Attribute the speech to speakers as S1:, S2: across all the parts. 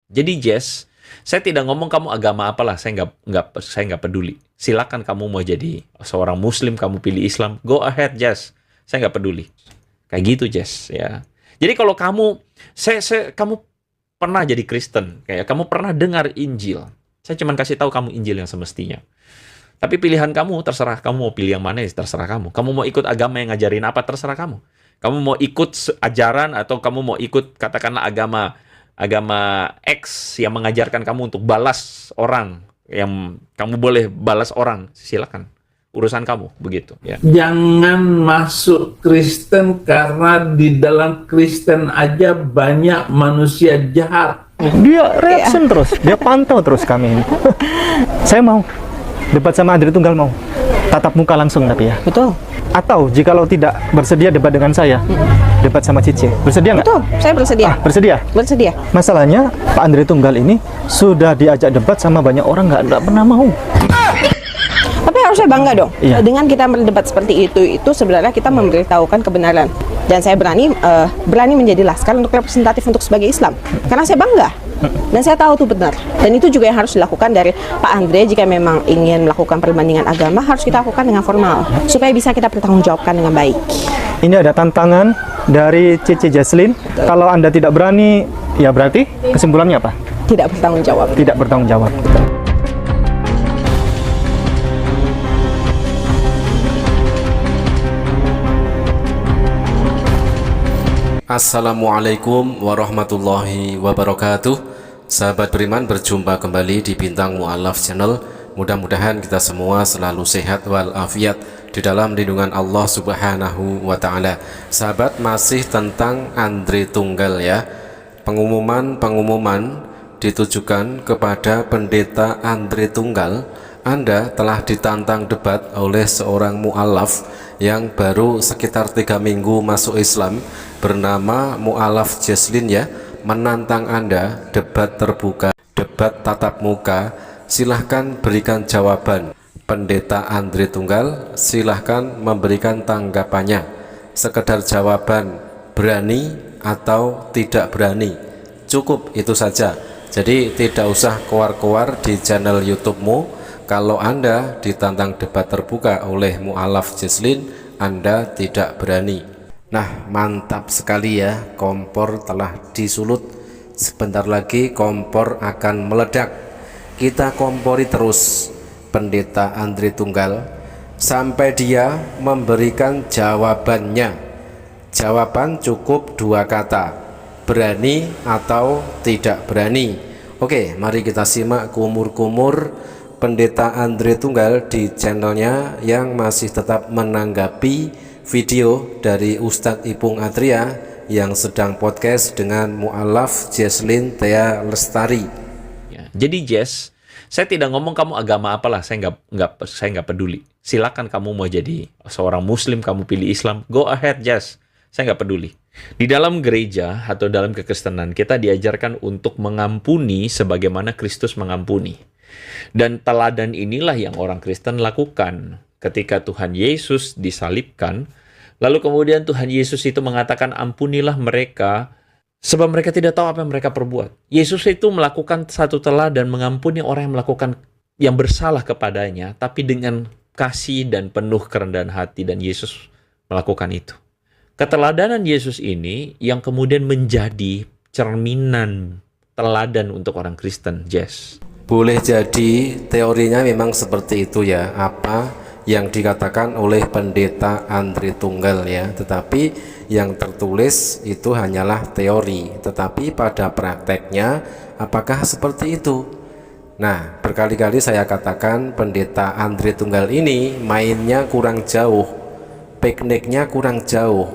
S1: Jadi Jess, saya tidak ngomong kamu agama apalah, saya nggak peduli. Silakan kamu mau jadi seorang Muslim, kamu pilih Islam, go ahead Jess. Saya nggak peduli. Kayak gitu Jess ya. Jadi kalau kamu pernah jadi Kristen, kayak kamu pernah dengar Injil, saya cuma kasih tahu kamu Injil yang semestinya. Tapi pilihan kamu terserah, kamu mau pilih yang mana ya terserah kamu. Kamu mau ikut agama yang ngajarin apa terserah kamu. Kamu mau ikut ajaran atau kamu mau ikut katakanlah agama X yang mengajarkan kamu untuk balas orang, yang kamu boleh balas orang, silakan. Urusan kamu begitu ya.
S2: Jangan masuk Kristen karena di dalam Kristen aja banyak manusia jahat.
S3: Dia reaction terus, dia pantau terus kami ini. Saya mau debat sama Andre Tunggal, mau tatap muka langsung tapi ya.
S4: Betul.
S3: Atau jikalau tidak bersedia debat dengan saya, debat sama Cici. Bersedia nggak?
S4: Betul, saya bersedia.
S3: Bersedia?
S4: Bersedia.
S3: Masalahnya Pak Andre Tunggal ini sudah diajak debat sama banyak orang, nggak pernah mau.
S4: Tapi harusnya bangga dong.
S3: Iya.
S4: Dengan kita berdebat seperti itu sebenarnya kita memberitahukan kebenaran. Dan saya berani menjadi laskar untuk representatif untuk sebagai Islam. Karena saya bangga. Dan saya tahu itu benar. Dan itu juga yang harus dilakukan dari Pak Andre. Jika memang ingin melakukan perbandingan agama, harus kita lakukan dengan formal. Supaya bisa kita pertanggungjawabkan dengan baik.
S3: Ini ada tantangan dari Cici Jesslyn. Kalau Anda tidak berani, ya berarti kesimpulannya apa?
S4: Tidak bertanggung jawab.
S3: Tidak bertanggung jawab.
S5: Assalamualaikum warahmatullahi wabarakatuh. Sahabat beriman, berjumpa kembali di Bintang Mu'alaf Channel. Mudah-mudahan kita semua selalu sehat walafiat di dalam lindungan Allah Subhanahu wa ta'ala. Sahabat, masih tentang Andre Tunggal ya. Pengumuman ditujukan kepada pendeta Andre Tunggal. Anda telah ditantang debat oleh seorang mu'alaf yang baru sekitar 3 minggu masuk Islam, bernama Mu'alaf Jesslyn ya, menantang Anda debat terbuka, debat tatap muka. Silahkan berikan jawaban. Pendeta Andre Tunggal silahkan memberikan tanggapannya. Sekedar jawaban berani atau tidak berani, cukup itu saja. Jadi tidak usah keluar-keluar di channel YouTube-mu. Kalau Anda ditantang debat terbuka oleh Mu'alaf Jesslyn, Anda tidak berani. Nah, mantap sekali ya, kompor telah disulut. Sebentar lagi kompor akan meledak. Kita kompori terus pendeta Andre Tunggal sampai dia memberikan jawabannya. Jawaban cukup 2 kata, berani atau tidak berani. Oke, mari kita simak kumur-kumur pendeta Andre Tunggal di channelnya yang masih tetap menanggapi video dari Ustadz Ipung Atria yang sedang podcast dengan Mu'alaf Jesslyn Thea Lestari.
S1: Ya, jadi Jess, saya tidak ngomong kamu agama apalah, saya nggak peduli. Silakan kamu mau jadi seorang Muslim, kamu pilih Islam, go ahead Jess. Saya nggak peduli. Di dalam gereja atau dalam kekristenan kita diajarkan untuk mengampuni sebagaimana Kristus mengampuni. Dan teladan inilah yang orang Kristen lakukan ketika Tuhan Yesus disalibkan. Lalu kemudian Tuhan Yesus itu mengatakan, ampunilah mereka sebab mereka tidak tahu apa yang mereka perbuat. Yesus itu melakukan satu teladan mengampuni orang yang melakukan yang bersalah kepadanya, tapi dengan kasih dan penuh kerendahan hati, dan Yesus melakukan itu. Keteladanan Yesus ini yang kemudian menjadi cerminan teladan untuk orang Kristen, Jess.
S5: Boleh jadi teorinya memang seperti itu ya, apa yang dikatakan oleh pendeta Andre Tunggal ya, tetapi yang tertulis itu hanyalah teori, tetapi pada prakteknya apakah seperti itu? Nah, berkali-kali saya katakan pendeta Andre Tunggal ini mainnya kurang jauh, pikniknya kurang jauh.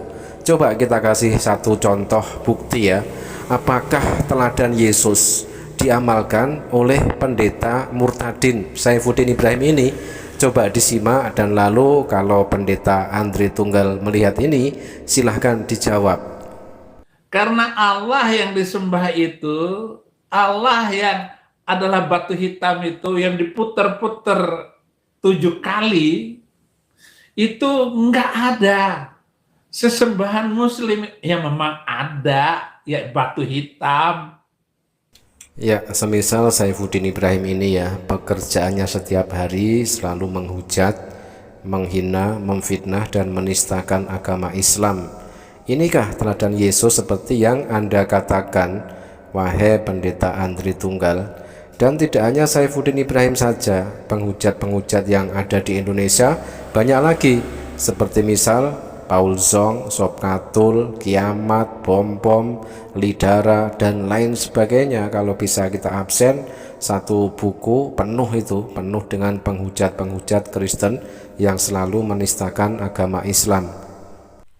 S5: Coba kita kasih satu contoh bukti ya, apakah teladan Yesus diamalkan oleh pendeta Murtadin Saifuddin Ibrahim ini? Coba disimak, dan lalu kalau pendeta Andre Tunggal melihat ini, silahkan dijawab.
S2: Karena Allah yang disembah itu, Allah yang adalah batu hitam itu yang diputer-puter 7 kali, itu nggak ada sesembahan Muslim. Yang memang ada ya batu hitam.
S5: Ya, semisal Saifuddin Ibrahim ini ya, pekerjaannya setiap hari selalu menghujat, menghina, memfitnah, dan menistakan agama Islam. Inikah teladan Yesus seperti yang Anda katakan, wahai pendeta Andri Tunggal? Dan tidak hanya Saifuddin Ibrahim saja, penghujat-penghujat yang ada di Indonesia banyak lagi, seperti misal Paul Zong, Sopkatul, Kiamat, Bom-Bom, Lidara, dan lain sebagainya. Kalau bisa kita absen, satu buku penuh itu, penuh dengan penghujat-penghujat Kristen yang selalu menistakan agama Islam.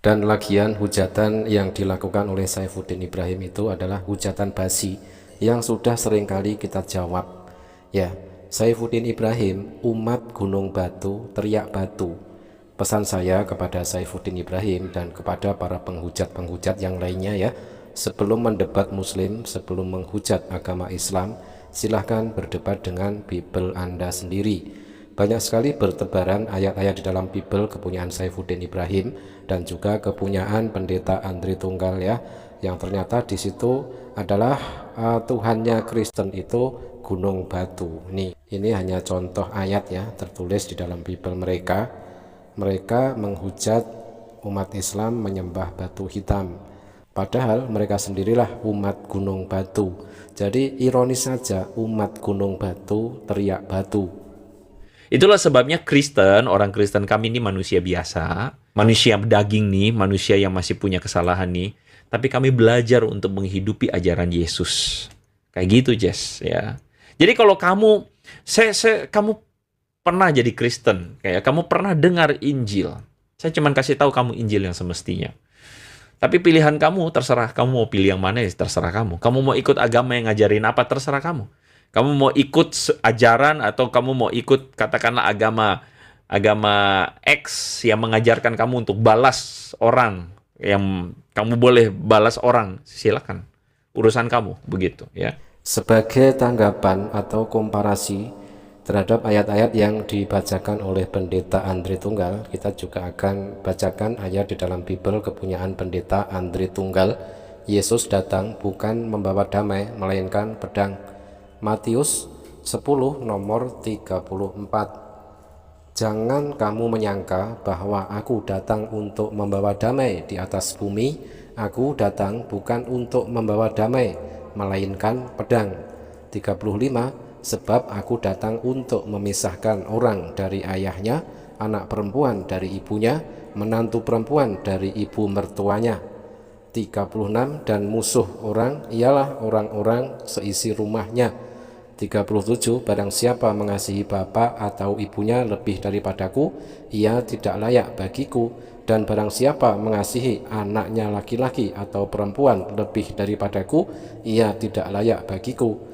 S5: Dan lagian hujatan yang dilakukan oleh Saifuddin Ibrahim itu adalah hujatan basi yang sudah seringkali kita jawab. Ya, Saifuddin Ibrahim, umat Gunung Batu, teriak batu. Pesan saya kepada Saifuddin Ibrahim dan kepada para penghujat-penghujat yang lainnya ya, sebelum mendebat Muslim, sebelum menghujat agama Islam, silahkan berdebat dengan Bible Anda sendiri. Banyak sekali bertebaran ayat-ayat di dalam Bible kepunyaan Saifuddin Ibrahim dan juga kepunyaan pendeta Andri Tunggal ya, yang ternyata di situ adalah Tuhannya Kristen itu Gunung Batu. Ini hanya contoh ayat ya, tertulis di dalam Bible mereka. Mereka menghujat umat Islam menyembah batu hitam, padahal mereka sendirilah umat Gunung Batu. Jadi ironis saja, umat Gunung Batu teriak batu.
S1: Itulah sebabnya Kristen, orang Kristen kami ini manusia biasa, manusia daging nih, manusia yang masih punya kesalahan nih, tapi kami belajar untuk menghidupi ajaran Yesus. Kayak gitu, Jess, ya. Jadi kalau kamu kamu pernah jadi Kristen, kayak kamu pernah dengar Injil. Saya cuma kasih tahu kamu Injil yang semestinya. Tapi pilihan kamu terserah, kamu mau pilih yang mana ya terserah kamu. Kamu mau ikut agama yang ngajarin apa terserah kamu. Kamu mau ikut ajaran atau kamu mau ikut katakanlah agama X yang mengajarkan kamu untuk balas orang, yang kamu boleh balas orang, silakan. Urusan kamu begitu ya.
S5: Sebagai tanggapan atau komparasi terhadap ayat-ayat yang dibacakan oleh pendeta Andri Tunggal, kita juga akan bacakan ayat di dalam Bible kepunyaan pendeta Andri Tunggal. Yesus datang bukan membawa damai, melainkan pedang. Matius 10 nomor 34. Jangan kamu menyangka bahwa aku datang untuk membawa damai di atas bumi. Aku datang bukan untuk membawa damai, melainkan pedang. 35. Sebab aku datang untuk memisahkan orang dari ayahnya, anak perempuan dari ibunya, menantu perempuan dari ibu mertuanya. 36. Dan musuh orang ialah orang-orang seisi rumahnya. 37. Barang siapa mengasihi bapa atau ibunya lebih daripadaku, ia tidak layak bagiku. Dan barang siapa mengasihi anaknya laki-laki atau perempuan lebih daripadaku, ia tidak layak bagiku.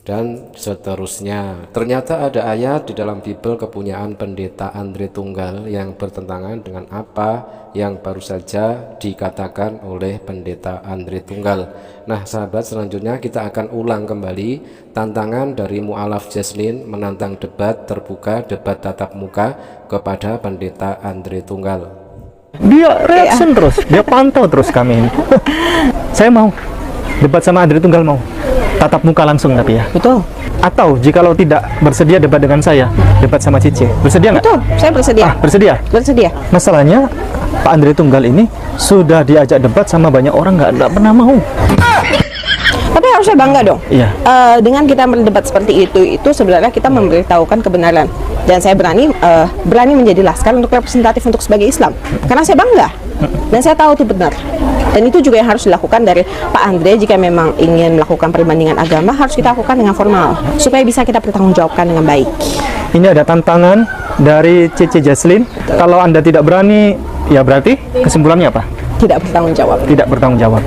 S5: Dan seterusnya. Ternyata ada ayat di dalam Bible kepunyaan pendeta Andri Tunggal yang bertentangan dengan apa yang baru saja dikatakan oleh pendeta Andri Tunggal. Nah sahabat, selanjutnya kita akan ulang kembali tantangan dari Mu'alaf Jaslin menantang debat terbuka, debat tatap muka kepada pendeta Andri Tunggal.
S3: Dia reaction terus, dia pantau terus kami. Saya mau debat sama Andri Tunggal, mau tatap muka langsung tapi ya.
S4: Betul.
S3: Atau jikalau tidak bersedia debat dengan saya, debat sama Cici. Bersedia nggak?
S4: Betul, saya bersedia.
S3: Bersedia?
S4: Bersedia.
S3: Masalahnya Pak Andri Tunggal ini sudah diajak debat sama banyak orang, nggak pernah mau.
S4: Tapi harusnya bangga dong.
S3: Iya.
S4: Dengan kita berdebat seperti itu sebenarnya kita memberitahukan kebenaran. Dan saya berani menjadi laskar untuk representatif untuk sebagai Islam. Karena saya bangga. Dan saya tahu itu benar. Dan itu juga yang harus dilakukan dari Pak Andre. Jika memang ingin melakukan perbandingan agama, harus kita lakukan dengan formal supaya bisa kita bertanggungjawabkan dengan baik.
S3: Ini ada tantangan dari Cici Jaslin. Kalau Anda tidak berani, ya berarti kesimpulannya apa?
S4: Tidak bertanggung jawab.
S3: Tidak bertanggung jawab.